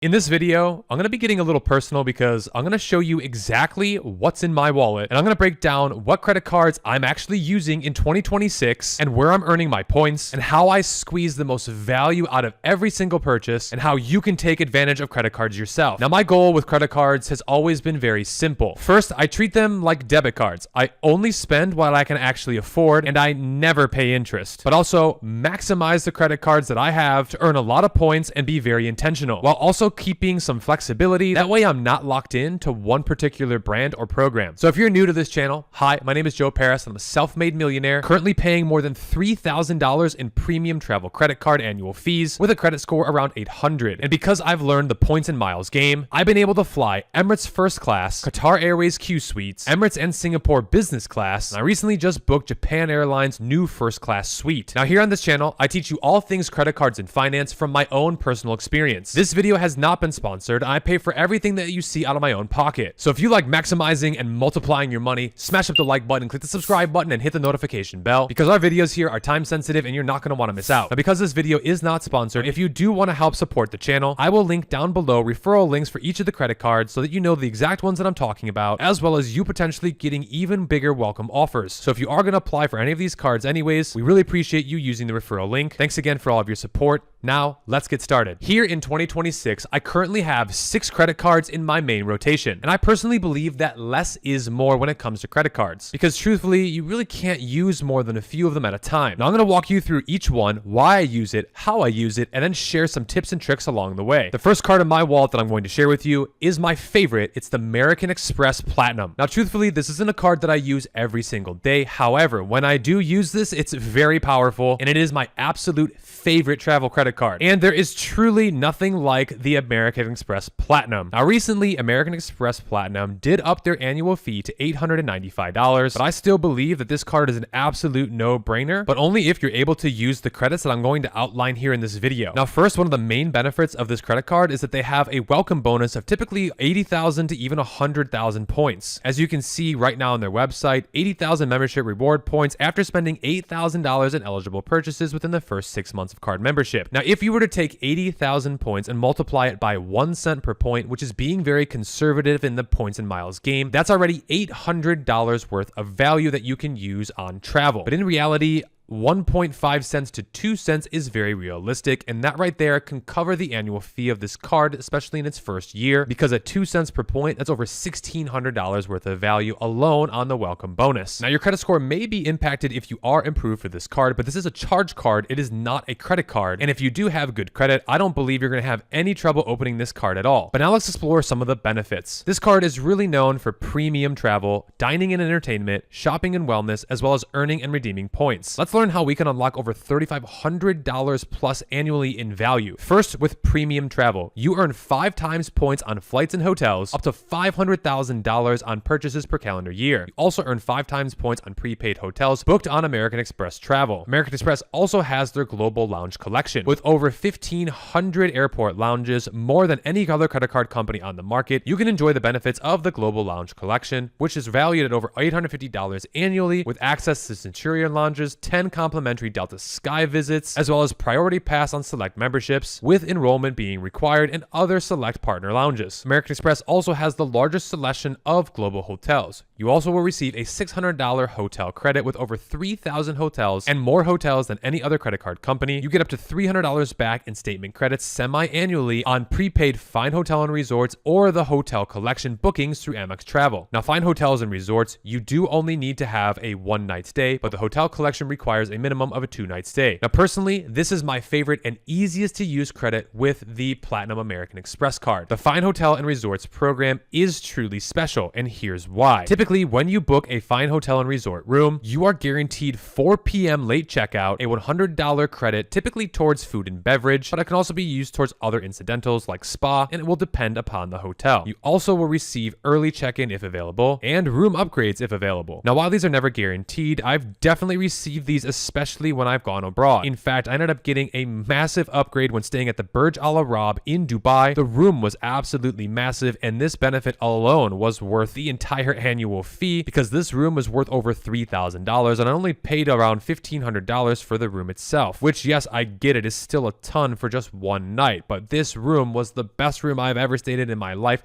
In this video, I'm going to be getting a little personal because I'm going to show you exactly what's in my wallet, and I'm going to break down what credit cards I'm actually using in 2026 and where I'm earning my points and how I squeeze the most value out of every single purchase and how you can take advantage of credit cards yourself. Now, my goal with credit cards has always been very simple. First, I treat them like debit cards. I only spend what I can actually afford and I never pay interest, but also maximize the credit cards that I have to earn a lot of points and be very intentional while also keeping some flexibility. That way I'm not locked in to one particular brand or program. So if you're new to this channel, hi, my name is Parys and I'm a self-made millionaire currently paying more than $3,000 in premium travel credit card annual fees with a credit score around 800. And because I've learned the points and miles game, I've been able to fly Emirates first class, Qatar Airways Q suites, Emirates and Singapore business class, and I recently just booked Japan Airlines new first class suite. Now here on this channel, I teach you all things credit cards and finance from my own personal experience. This video has not been sponsored. I pay for everything that you see out of my own pocket. So if you like maximizing and multiplying your money, smash up the like button, click the subscribe button, and hit the notification bell because our videos here are time sensitive and you're not going to want to miss out. Now, because this video is not sponsored, if you do want to help support the channel, I will link down below referral links for each of the credit cards so that you know the exact ones that I'm talking about, as well as you potentially getting even bigger welcome offers. So if you are going to apply for any of these cards anyways, we really appreciate you using the referral link. Thanks again for all of your support. Now, let's get started. Here in 2026, I currently have 6 credit cards in my main rotation, and I personally believe that less is more when it comes to credit cards, because truthfully, you really can't use more than a few of them at a time. Now, I'm going to walk you through each one, why I use it, how I use it, and then share some tips and tricks along the way. The first card in my wallet that I'm going to share with you is my favorite. It's the American Express Platinum. Now, truthfully, this isn't a card that I use every single day. However, when I do use this, it's very powerful, and it is my absolute favorite travel credit card. And there is truly nothing like the American Express Platinum. Now, recently, American Express Platinum did up their annual fee to $895, but I still believe that this card is an absolute no-brainer, but only if you're able to use the credits that I'm going to outline here in this video. Now, first, one of the main benefits of this credit card is that they have a welcome bonus of typically 80,000 to even 100,000 points. As you can see right now on their website, 80,000 membership reward points after spending $8,000 in eligible purchases within the first 6 months of card membership. Now, if you were to take 80,000 points and multiply it by 1 cent per point, which is being very conservative in the points and miles game, that's already $800 worth of value that you can use on travel. But in reality, 1.5 cents to 2 cents is very realistic, and that right there can cover the annual fee of this card, especially in its first year, because at 2 cents per point, that's over $1,600 worth of value alone on the welcome bonus. Now, your credit score may be impacted if you are approved for this card, but this is a charge card. It is not a credit card, and if you do have good credit, I don't believe you're going to have any trouble opening this card at all. But now let's explore some of the benefits. This card is really known for premium travel, dining and entertainment, shopping and wellness, as well as earning and redeeming points. Let's learn how we can unlock over $3,500 plus annually in value. First, with premium travel, you earn 5 times points on flights and hotels, up to $500,000 on purchases per calendar year. You also earn 5 times points on prepaid hotels booked on American Express Travel. American Express also has their global lounge collection with over 1,500 airport lounges, more than any other credit card company on the market. You can enjoy the benefits of the global lounge collection, which is valued at over $850 annually, with access to Centurion lounges, 10 complimentary Delta Sky visits, as well as priority pass on select memberships, with enrollment being required, and other select partner lounges. American Express also has the largest selection of global hotels. You also will receive a $600 hotel credit with over 3,000 hotels and more hotels than any other credit card company. You get up to $300 back in statement credits semi-annually on prepaid Fine Hotel and Resorts or the Hotel Collection bookings through Amex Travel. Now, Fine Hotels and Resorts, you do only need to have a 1-night stay, but the Hotel Collection requires a minimum of a 2-night stay. Now, personally, this is my favorite and easiest to use credit with the Platinum American Express card. The Fine Hotel and Resorts program is truly special, and here's why. Typically, when you book a Fine Hotel and Resort room, you are guaranteed 4 p.m. late checkout, a $100 credit, typically towards food and beverage, but it can also be used towards other incidentals like spa, and it will depend upon the hotel. You also will receive early check-in if available, and room upgrades if available. Now, while these are never guaranteed, I've definitely received these, especially when I've gone abroad. In fact, I ended up getting a massive upgrade when staying at the Burj Al Arab in Dubai. The room was absolutely massive, and this benefit alone was worth the entire annual annual fee because this room was worth over $3,000 and I only paid around $1,500 for the room itself, which, yes, I get it, is still a ton for just one night, but this room was the best room I've ever stayed in my life.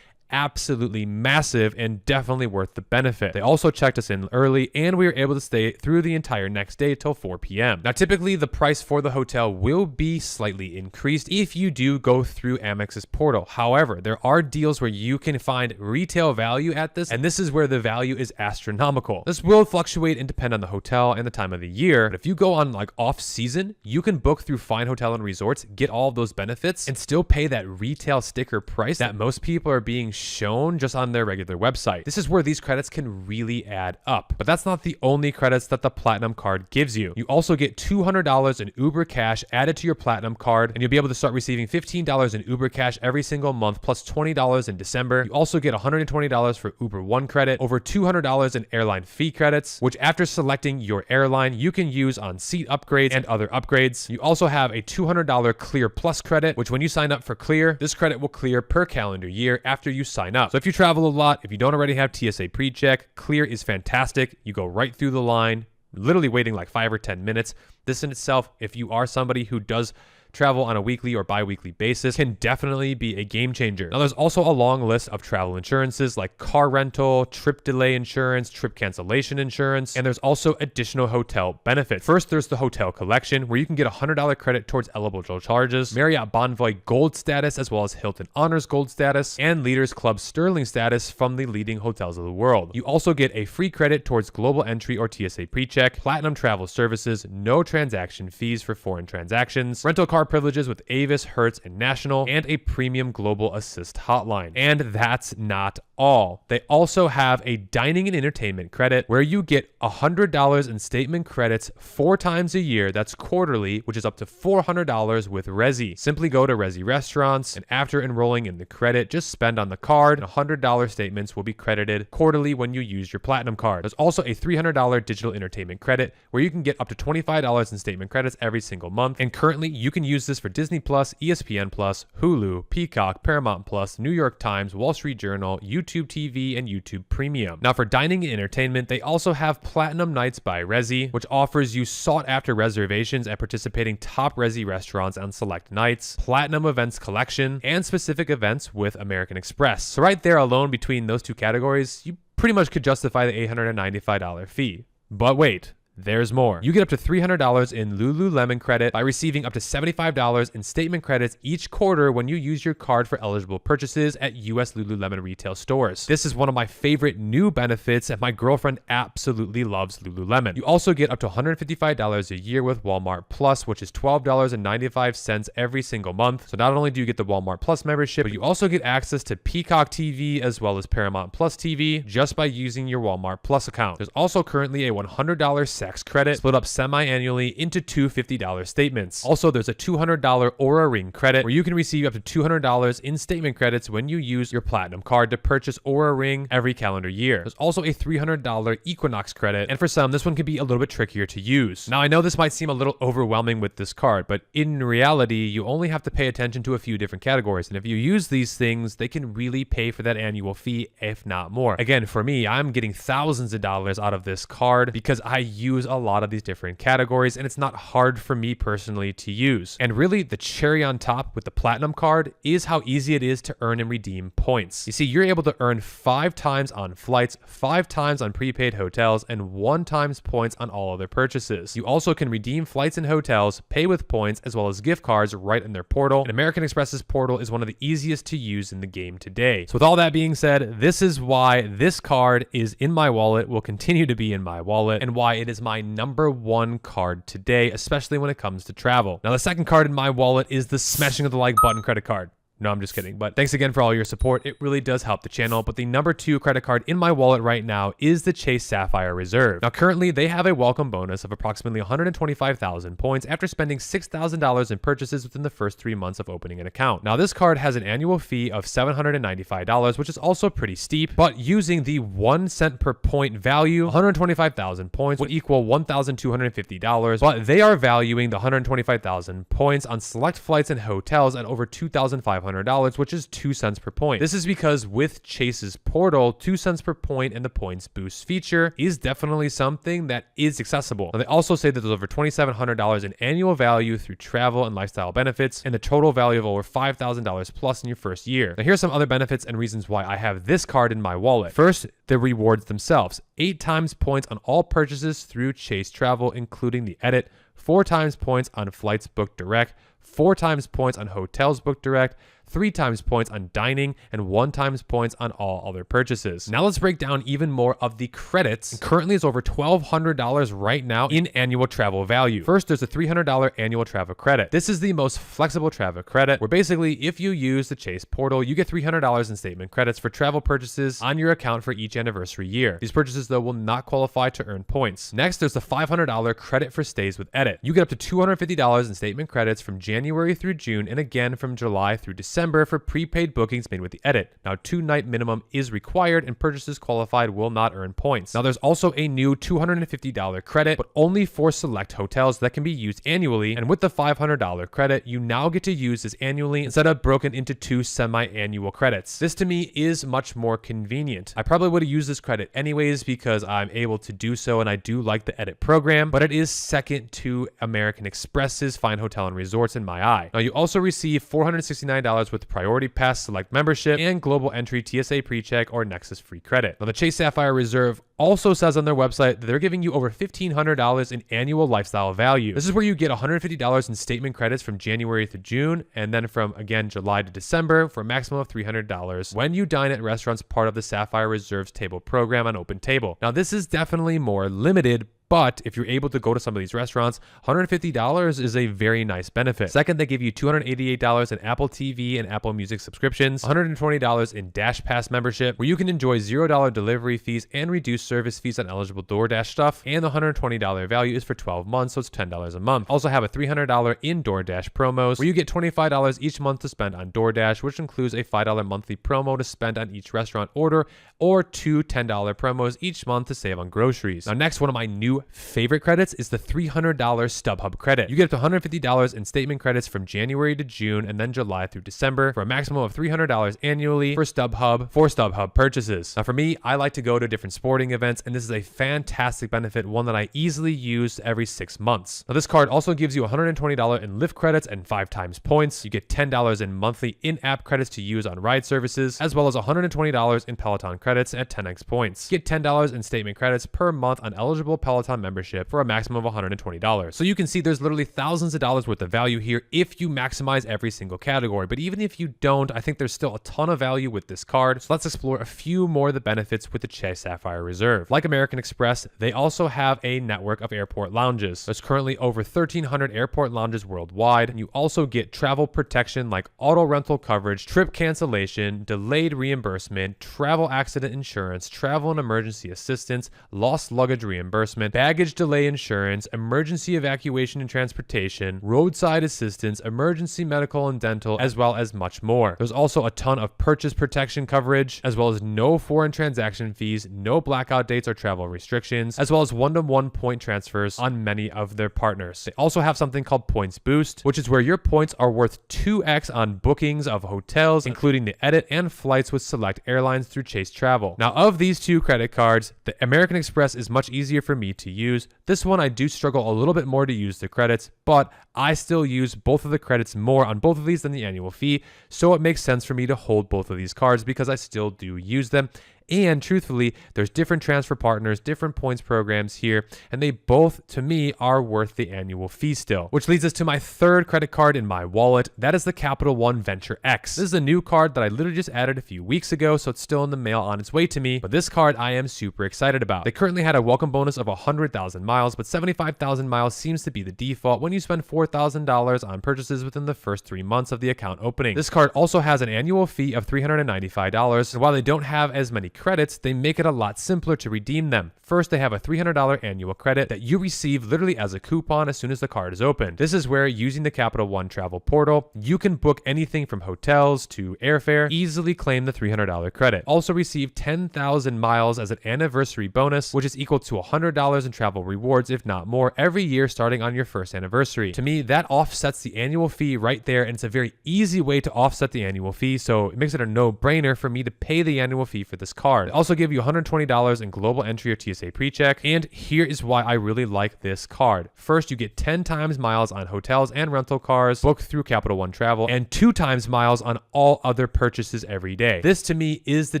Absolutely massive and definitely worth the benefit. They also checked us in early and we were able to stay through the entire next day till 4 p.m. Now, typically the price for the hotel will be slightly increased if you do go through Amex's portal. However, there are deals where you can find retail value at this, and this is where the value is astronomical. This will fluctuate and depend on the hotel and the time of the year, but if you go on like off season, you can book through Fine Hotel and Resorts, get all of those benefits, and still pay that retail sticker price that most people are being shown just on their regular website. This is where these credits can really add up. But that's not the only credits that the Platinum card gives you. You also get $200 in Uber Cash added to your Platinum card, and you'll be able to start receiving $15 in Uber Cash every single month, plus $20 in December. You also get $120 for Uber One credit, over $200 in airline fee credits, which after selecting your airline, you can use on seat upgrades and other upgrades. You also have a $200 Clear Plus credit, which when you sign up for Clear, this credit will clear per calendar year after you sign up. So if you travel a lot, if you don't already have TSA PreCheck, Clear is fantastic. You go right through the line, literally waiting like 5 or 10 minutes. This in itself, if you are somebody who does travel on a weekly or bi-weekly basis, can definitely be a game changer. Now, there's also a long list of travel insurances like car rental, trip delay insurance, trip cancellation insurance, and there's also additional hotel benefits. First, there's the hotel collection, where you can get a $100 credit towards eligible charges, Marriott Bonvoy Gold status, as well as Hilton Honors Gold status, and Leaders Club Sterling status from the leading hotels of the world. You also get a free credit towards global entry or TSA PreCheck, platinum travel services, no transaction fees for foreign transactions, rental car privileges with Avis, Hertz, and National, and a premium global assist hotline. And that's not all. They also have a dining and entertainment credit where you get $100 in statement credits 4 times a year. That's quarterly, which is up to $400 with Resi. Simply go to Resi restaurants, and after enrolling in the credit, just spend on the card, and $100 statements will be credited quarterly when you use your Platinum card. There's also a $300 digital entertainment credit where you can get up to $25 in statement credits every single month. And currently, you can use this for Disney Plus, ESPN Plus, Hulu, Peacock, Paramount Plus, New York Times, Wall Street Journal, YouTube TV, and YouTube Premium. Now, for dining and entertainment, they also have Platinum Nights by Resi, which offers you sought-after reservations at participating top Resi restaurants on select nights, Platinum Events Collection, and specific events with American Express. So right there alone, between those two categories, you pretty much could justify the $895 fee. But wait, there's more. You get up to $300 in Lululemon credit by receiving up to $75 in statement credits each quarter when you use your card for eligible purchases at US Lululemon retail stores. This is one of my favorite new benefits, and my girlfriend absolutely loves Lululemon. You also get up to $155 a year with Walmart Plus, which is $12.95 every single month. So not only do you get the Walmart Plus membership, but you also get access to Peacock TV as well as Paramount Plus TV just by using your Walmart Plus account. There's also currently a $100 Sex credit split up semi-annually into two $50 statements. Also, there's a $200 Aura Ring credit where you can receive up to $200 in statement credits when you use your Platinum card to purchase Aura Ring every calendar year. There's also a $300 Equinox credit, and for some, this one can be a little bit trickier to use. Now, I know this might seem a little overwhelming with this card, but in reality, you only have to pay attention to a few different categories, and if you use these things, they can really pay for that annual fee, if not more. Again, for me, I'm getting thousands of dollars out of this card because I use a lot of these different categories, and it's not hard for me personally to use. And really, the cherry on top with the Platinum card is how easy it is to earn and redeem points. You see, you're able to earn 5 times on flights, 5 times on prepaid hotels, and 1 times points on all other purchases. You also can redeem flights and hotels, pay with points, as well as gift cards right in their portal. And American Express's portal is one of the easiest to use in the game today. So with all that being said, this is why this card is in my wallet, will continue to be in my wallet, and why it is my number 1 card today, especially when it comes to travel. Now, the second card in my wallet is the smashing of the like button credit card. No, I'm just kidding. But thanks again for all your support. It really does help the channel. But the number 2 credit card in my wallet right now is the Chase Sapphire Reserve. Now, currently, they have a welcome bonus of approximately 125,000 points after spending $6,000 in purchases within the first 3 months of opening an account. Now, this card has an annual fee of $795, which is also pretty steep. But using the 1 cent per point value, 125,000 points would equal $1,250. But they are valuing the 125,000 points on select flights and hotels at over $2,500. $500, which is 2 cents per point. This is because with Chase's portal, 2 cents per point and the points boost feature is definitely something that is accessible. Now, they also say that there's over $2,700 in annual value through travel and lifestyle benefits, and the total value of over $5,000 plus in your first year. Now, here's some other benefits and reasons why I have this card in my wallet. First, the rewards themselves. 8 times points on all purchases through Chase Travel, including the edit, 4 times points on flights booked direct, 4 times points on hotels booked direct, 3 times points on dining, and 1 times points on all other purchases. Now let's break down even more of the credits. And currently it's over $1,200 right now in annual travel value. First, there's a $300 annual travel credit. This is the most flexible travel credit, where basically if you use the Chase portal, you get $300 in statement credits for travel purchases on your account for each anniversary year. These purchases though will not qualify to earn points. Next, there's the $500 credit for stays with edit. You get up to $250 in statement credits from January through June, and again from July through December for prepaid bookings made with the edit. Now, 2-night minimum is required and purchases qualified will not earn points. Now, there's also a new $250 credit, but only for select hotels that can be used annually. And with the $500 credit, you now get to use this annually instead of broken into 2 semi-annual credits. This to me is much more convenient. I probably would have used this credit anyways because I'm able to do so and I do like the edit program, but it is second to American Express's Fine Hotel and Resorts in my eye. Now, you also receive $469 with Priority Pass Select membership and Global Entry TSA PreCheck or Nexus free credit. Now, the Chase Sapphire Reserve also says on their website that they're giving you over $1,500 in annual lifestyle value. This is where you get $150 in statement credits from January through June, and then from, again, July to December for a maximum of $300 when you dine at restaurants part of the Sapphire Reserve's table program on Open Table. Now, this is definitely more limited, but if you're able to go to some of these restaurants, $150 is a very nice benefit. Second, they give you $288 in Apple TV and Apple Music subscriptions, $120 in Dash Pass membership, where you can enjoy $0 delivery fees and reduced service fees on eligible DoorDash stuff, and the $120 value is for 12 months, so it's $10 a month. Also have a $300 in DoorDash promos, where you get $25 each month to spend on DoorDash, which includes a $5 monthly promo to spend on each restaurant order, or 2 $10 promos each month to save on groceries. Now next, one of my new favorite credits is the $300 StubHub credit. You get up to $150 in statement credits from January to June and then July through December for a maximum of $300 annually for StubHub purchases. Now for me, I like to go to different sporting events, and this is a fantastic benefit, one that I easily use every 6 months. Now this card also gives you $120 in Lyft credits and 5 times points. You get $10 in monthly in-app credits to use on ride services, as well as $120 in Peloton credits at 10x points. You get $10 in statement credits per month on eligible Peloton membership for a maximum of $120. So you can see there's literally thousands of dollars worth of value here if you maximize every single category. But even if you don't, I think there's still a ton of value with this card. So let's explore a few more of the benefits with the Chase Sapphire Reserve. Like American Express, they also have a network of airport lounges. There's currently over 1,300 airport lounges worldwide, and you also get travel protection like auto rental coverage, trip cancellation, delayed reimbursement, travel accident insurance, travel and emergency assistance, lost luggage reimbursement, baggage delay insurance, emergency evacuation and transportation, roadside assistance, emergency medical and dental, as well as much more. There's also a ton of purchase protection coverage, as well as no foreign transaction fees, no blackout dates or travel restrictions, as well as one-to-one point transfers on many of their partners. They also have something called Points Boost, which is where your points are worth 2x on bookings of hotels, including the edit and flights with select airlines through Chase Travel. Now, of these two credit cards, the American Express is much easier for me to use. This one I do struggle a little bit more to use the credits, but I still use both of the credits more on both of these than the annual fee, so it makes sense for me to hold both of these cards because I still do use them. And truthfully, there's different transfer partners, different points programs here, and they both, to me, are worth the annual fee still. Which leads us to my third credit card in my wallet. That is the Capital One Venture X. This is a new card that I literally just added a few weeks ago, so it's still in the mail on its way to me. But this card I am super excited about. They currently had a welcome bonus of 100,000 miles, but 75,000 miles seems to be the default when you spend $4,000 on purchases within the first 3 months of the account opening. This card also has an annual fee of $395, and while they don't have as many credits, they make it a lot simpler to redeem them. First, they have a $300 annual credit that you receive literally as a coupon as soon as the card is opened. This is where, using the Capital One travel portal, you can book anything from hotels to airfare, easily claim the $300 credit. Also receive 10,000 miles as an anniversary bonus, which is equal to $100 in travel rewards, if not more, every year starting on your first anniversary. To me, that offsets the annual fee right there, and it's a very easy way to offset the annual fee, so it makes it a no-brainer for me to pay the annual fee for this card. They also give you $120 in global entry or TSA pre-check, and here is why I really like this card. First, you get 10 times miles on hotels and rental cars booked through Capital One Travel, and 2 times miles on all other purchases every day. This to me is the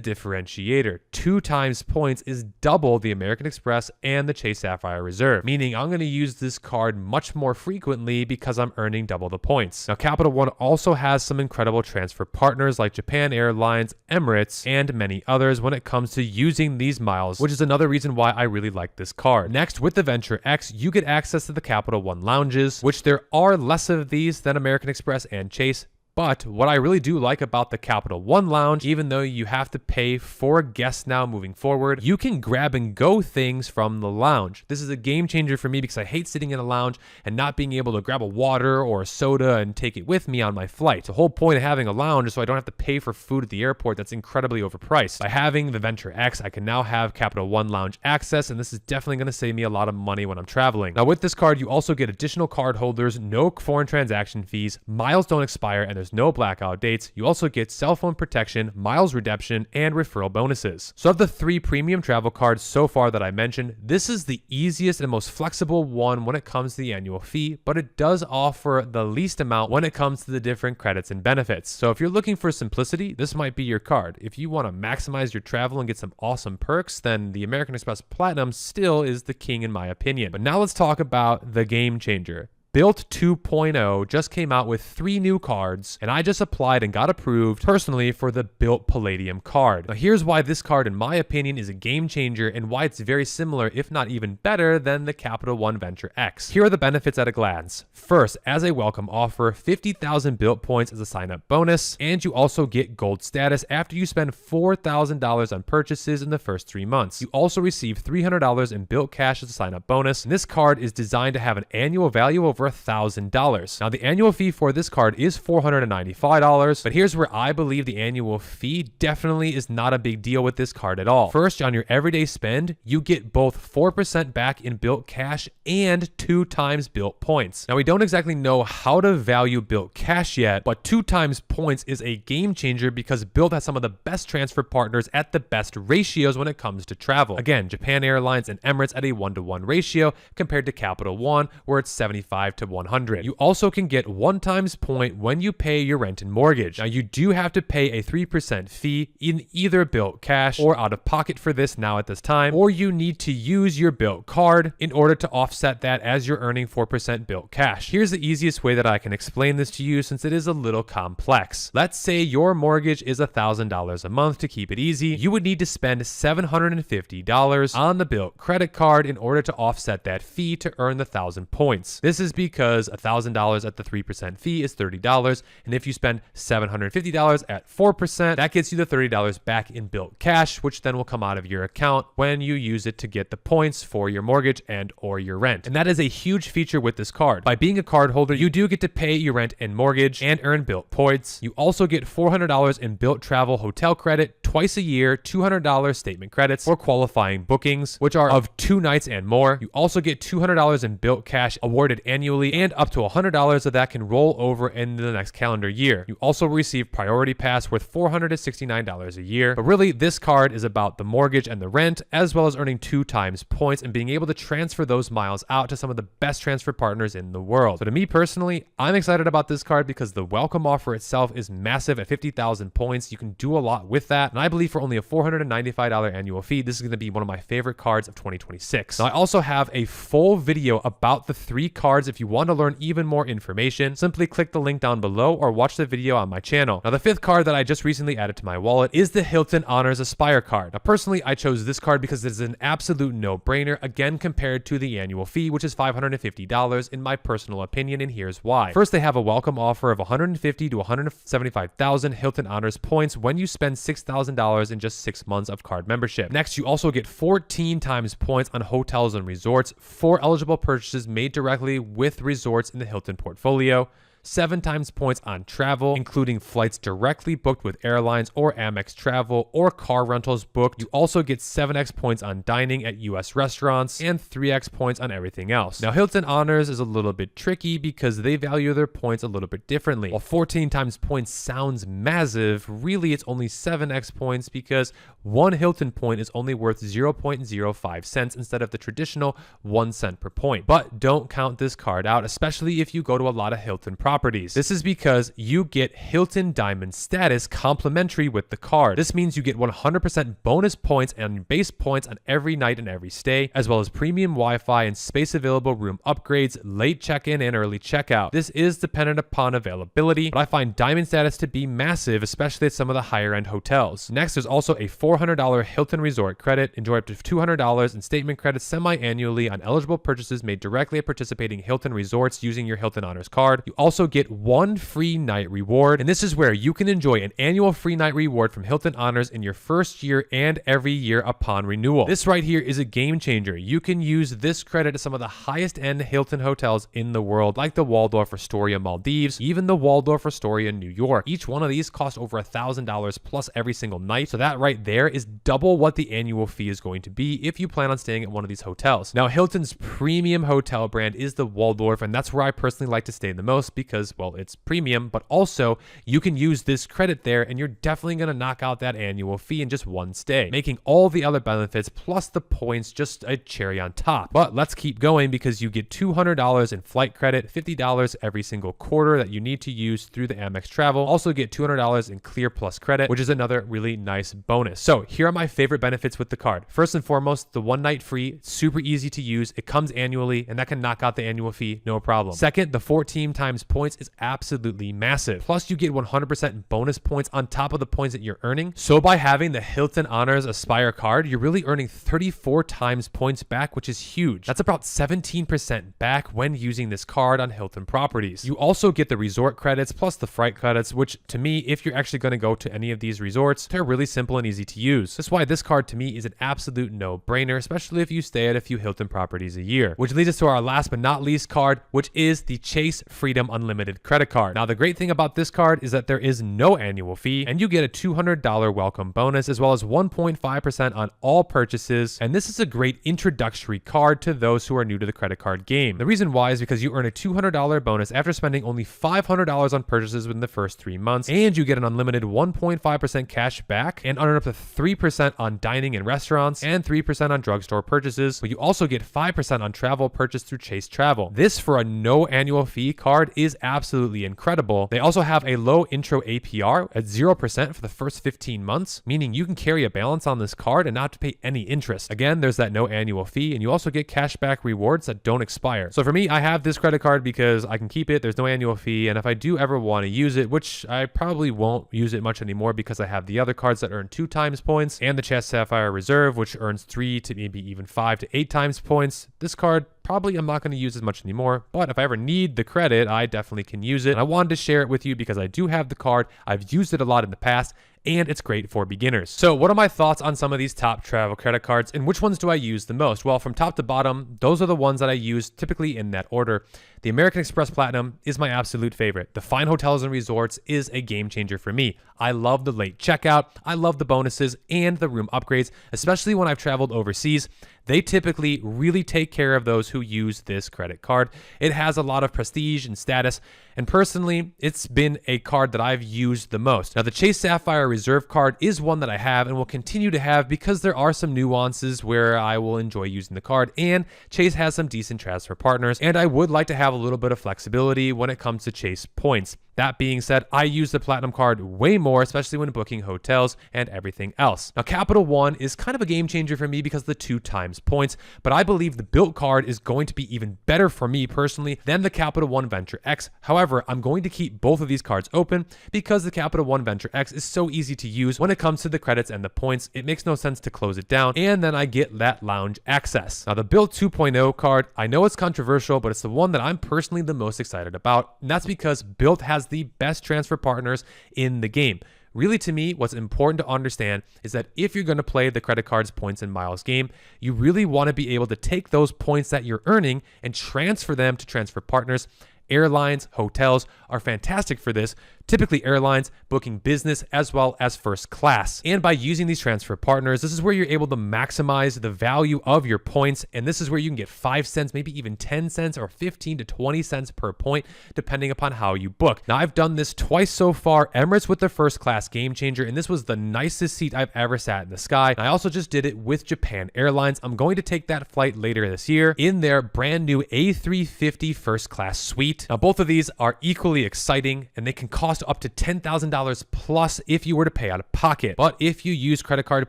differentiator. 2 times points is double the American Express and the Chase Sapphire Reserve, meaning I'm going to use this card much more frequently because I'm earning double the points. Now, Capital One also has some incredible transfer partners like Japan Airlines, Emirates, and many others when it comes to using these miles, which is another reason why I really like this card. Next, with the Venture X, you get access to the Capital One lounges, which there are less of these than American Express and Chase. But what I really do like about the Capital One Lounge, even though you have to pay for guests now moving forward, you can grab and go things from the lounge. This is a game changer for me because I hate sitting in a lounge and not being able to grab a water or a soda and take it with me on my flight. The whole point of having a lounge is so I don't have to pay for food at the airport that's incredibly overpriced. By having the Venture X, I can now have Capital One Lounge access, and this is definitely going to save me a lot of money when I'm traveling. Now, with this card, you also get additional card holders, no foreign transaction fees, miles don't expire, and there's no blackout dates. You also get cell phone protection, miles redemption, and referral bonuses. So of the 3 premium travel cards so far that I mentioned, this is the easiest and most flexible one when it comes to the annual fee, but it does offer the least amount when it comes to the different credits and benefits. So if you're looking for simplicity, this might be your card. If you want to maximize your travel and get some awesome perks, then the American Express Platinum still is the king in my opinion. But now let's talk about the game changer. Built 2.0 just came out with 3 new cards, and I just applied and got approved personally for the Built Palladium card. Now here's why this card, in my opinion, is a game changer and why it's very similar, if not even better, than the Capital One Venture X. Here are the benefits at a glance. First, as a welcome offer, 50,000 Built points as a sign-up bonus, and you also get gold status after you spend $4,000 on purchases in the first 3 months. You also receive $300 in Built cash as a sign-up bonus, and this card is designed to have an annual value of over $1,000. Now, the annual fee for this card is $495, but here's where I believe the annual fee definitely is not a big deal with this card at all. First, on your everyday spend, you get both 4% back in Built cash and 2 times Built points. Now, we don't exactly know how to value Built cash yet, but 2 times points is a game changer because Built has some of the best transfer partners at the best ratios when it comes to travel. Again, Japan Airlines and Emirates at a 1-to-1 ratio compared to Capital One, where it's 75 to 100. You also can get 1 times point when you pay your rent and mortgage. Now, you do have to pay a 3% fee in either Built cash or out of pocket for this now at this time, or you need to use your Built card in order to offset that as you're earning 4% Built cash. Here's the easiest way that I can explain this to you since it is a little complex. Let's say your mortgage is $1,000 a month. To keep it easy, you would need to spend $750 on the Built credit card in order to offset that fee to earn the 1,000 points. This is because $1,000 at the 3% fee is $30, and if you spend $750 at 4%, that gets you the $30 back in Built cash, which then will come out of your account when you use it to get the points for your mortgage and or your rent. And that is a huge feature with this card. By being a card holder, you do get to pay your rent and mortgage and earn Built points. You also get $400 in Built travel hotel credit twice a year, $200 statement credits for qualifying bookings, which are of 2 nights and more. You also get $200 in Built cash awarded annually, and up to $100 of that can roll over into the next calendar year. You also receive Priority Pass worth $469 a year. But really, this card is about the mortgage and the rent, as well as earning 2 times points and being able to transfer those miles out to some of the best transfer partners in the world. So to me personally, I'm excited about this card because the welcome offer itself is massive at 50,000 points. You can do a lot with that, and I believe for only a $495 annual fee, this is going to be one of my favorite cards of 2026. Now, I also have a full video about the 3 cards if if you want to learn even more information, simply click the link down below or watch the video on my channel. Now, the fifth card that I just recently added to my wallet is the Hilton Honors Aspire card. Now, personally, I chose this card because it is an absolute no-brainer, again, compared to the annual fee, which is $550 in my personal opinion, and here's why. First, they have a welcome offer of 150 to 175,000 Hilton Honors points when you spend $6,000 in just 6 months of card membership. Next, you also get 14 times points on hotels and resorts for eligible purchases made directly with resorts in the Hilton portfolio. 7 times points on travel, including flights directly booked with airlines or Amex Travel or car rentals booked. You also get 7x points on dining at US restaurants and 3x points on everything else. Now, Hilton Honors is a little bit tricky because they value their points a little bit differently. While 14 times points sounds massive, really it's only 7x points because one Hilton point is only worth 0.05 cents instead of the traditional 1 cent per point. But don't count this card out, especially if you go to a lot of Hilton properties. This is because you get Hilton Diamond status complimentary with the card. This means you get 100% bonus points and base points on every night and every stay, as well as premium Wi-Fi and space available room upgrades, late check-in and early checkout. This is dependent upon availability, but I find Diamond status to be massive, especially at some of the higher end hotels. Next, there's also a $400 Hilton Resort credit. Enjoy up to $200 in statement credits semi-annually on eligible purchases made directly at participating Hilton resorts using your Hilton Honors card. You also get 1 free night reward, and this is where you can enjoy an annual free night reward from Hilton Honors in your first year and every year upon renewal. This right here is a game changer. You can use this credit at some of the highest end Hilton hotels in the world, like the Waldorf Astoria Maldives, even the Waldorf Astoria New York. Each one of these costs over $1,000 plus every single night, so that right there is double what the annual fee is going to be if you plan on staying at one of these hotels. Now, Hilton's premium hotel brand is the Waldorf, and that's where I personally like to stay the most because, well, it's premium, but also you can use this credit there and you're definitely going to knock out that annual fee in just one stay, making all the other benefits plus the points just a cherry on top. But let's keep going because you get $200 in flight credit, $50 every single quarter that you need to use through the Amex Travel. Also get $200 in Clear Plus credit, which is another really nice bonus. So here are my favorite benefits with the card. First and foremost, the 1 night free, super easy to use. It comes annually and that can knock out the annual fee, no problem. Second, the 14 times points is absolutely massive. Plus, you get 100% bonus points on top of the points that you're earning. So by having the Hilton Honors Aspire card, you're really earning 34 times points back, which is huge. That's about 17% back when using this card on Hilton properties. You also get the resort credits plus the flight credits, which to me, if you're actually going to go to any of these resorts, they're really simple and easy to use. That's why this card to me is an absolute no-brainer, especially if you stay at a few Hilton properties a year. Which leads us to our last but not least card, which is the Chase Freedom Unlimited credit card. Now, the great thing about this card is that there is no annual fee and you get a $200 welcome bonus as well as 1.5% on all purchases. And this is a great introductory card to those who are new to the credit card game. The reason why is because you earn a $200 bonus after spending only $500 on purchases within the first 3 months, and you get an unlimited 1.5% cash back and earn up to 3% on dining in restaurants and 3% on drugstore purchases. But you also get 5% on travel purchased through Chase Travel. This for a no annual fee card is absolutely incredible. They also have a low intro APR at 0% for the first 15 months, meaning you can carry a balance on this card and not have to pay any interest. Again, there's that no annual fee, and you also get cashback rewards that don't expire. So for me, I have this credit card because I can keep it. There's no annual fee, and if I do ever want to use it, which I probably won't use it much anymore because I have the other cards that earn 2 times points and the Chase Sapphire Reserve, which earns 3 to maybe even 5 to 8 times points. This card probably I'm not going to use as much anymore, but if I ever need the credit, I definitely can use it. And I wanted to share it with you because I do have the card. I've used it a lot in the past, and it's great for beginners. So what are my thoughts on some of these top travel credit cards and which ones do I use the most? Well, from top to bottom, those are the ones that I use typically in that order. The American Express Platinum is my absolute favorite. The Fine Hotels and Resorts is a game changer for me. I love the late checkout. I love the bonuses and the room upgrades, especially when I've traveled overseas. They typically really take care of those who use this credit card. It has a lot of prestige and status, and personally, it's been a card that I've used the most. Now, the Chase Sapphire Reserve card is one that I have and will continue to have because there are some nuances where I will enjoy using the card, and Chase has some decent transfer partners, and I would like to have a little bit of flexibility when it comes to Chase points. That being said, I use the Platinum card way more, especially when booking hotels and everything else. Now, Capital One is kind of a game changer for me because of the 2x points, but I believe the Built card is going to be even better for me personally than the Capital One Venture X. However, I'm going to keep both of these cards open because the Capital One Venture X is so easy to use when it comes to the credits and the points. It makes no sense to close it down, and then I get that lounge access. Now, the Built 2.0 card, I know it's controversial, but it's the one that I'm personally the most excited about, and that's because Built has the best transfer partners in the game. Really, to me, what's important to understand is that if you're going to play the credit cards, points, and miles game, you really want to be able to take those points that you're earning and transfer them to transfer partners. Airlines, hotels are fantastic for this. Typically airlines booking business as well as first class. And by using these transfer partners, this is where you're able to maximize the value of your points. And this is where you can get 5 cents, maybe even 10 cents or 15 to 20 cents per point, depending upon how you book. Now, I've done this twice so far. Emirates with the first class game changer, and this was the nicest seat I've ever sat in the sky. And I also just did it with Japan Airlines. I'm going to take that flight later this year in their brand new A350 first class suite. Now, both of these are equally exciting, and they can cost up to $10,000 plus if you were to pay out of pocket. But if you use credit card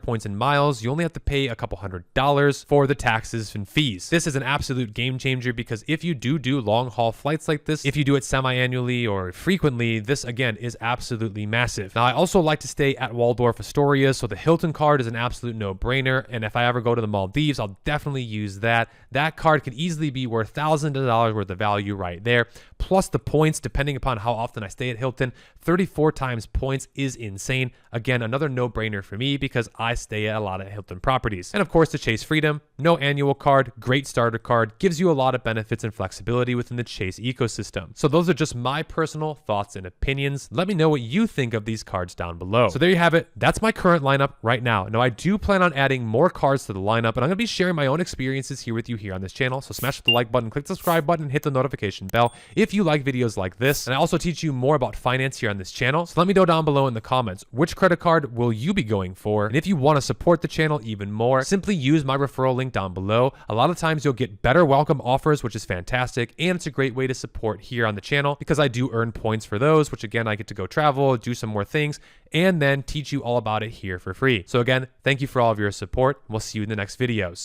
points and miles, you only have to pay a couple $100s for the taxes and fees. This is an absolute game changer because if you do long haul flights like this, if you do it semi-annually or frequently, this again is absolutely massive. Now, I also like to stay at Waldorf Astoria, so the Hilton card is an absolute no-brainer. And if I ever go to the Maldives, I'll definitely use that. That card could easily be worth thousands of dollars worth of value right there. Plus the points, depending upon how often I stay at Hilton, 34 times points is insane. Again, another no-brainer for me because I stay at a lot of Hilton properties. And of course, the Chase Freedom, no annual card, great starter card, gives you a lot of benefits and flexibility within the Chase ecosystem. So those are just my personal thoughts and opinions. Let me know what you think of these cards down below. So there you have it. That's my current lineup right now. Now, I do plan on adding more cards to the lineup, and I'm going to be sharing my own experiences here with you here on this channel. So smash the like button, click the subscribe button, and hit the notification bell if you like videos like this. And I also teach you more about finance here on this channel. So let me know down below in the comments, which credit card will you be going for? And if you want to support the channel even more, simply use my referral link down below. A lot of times you'll get better welcome offers, which is fantastic. And it's a great way to support here on the channel because I do earn points for those, which again, I get to go travel, do some more things, and then teach you all about it here for free. So again, thank you for all of your support. We'll see you in the next videos.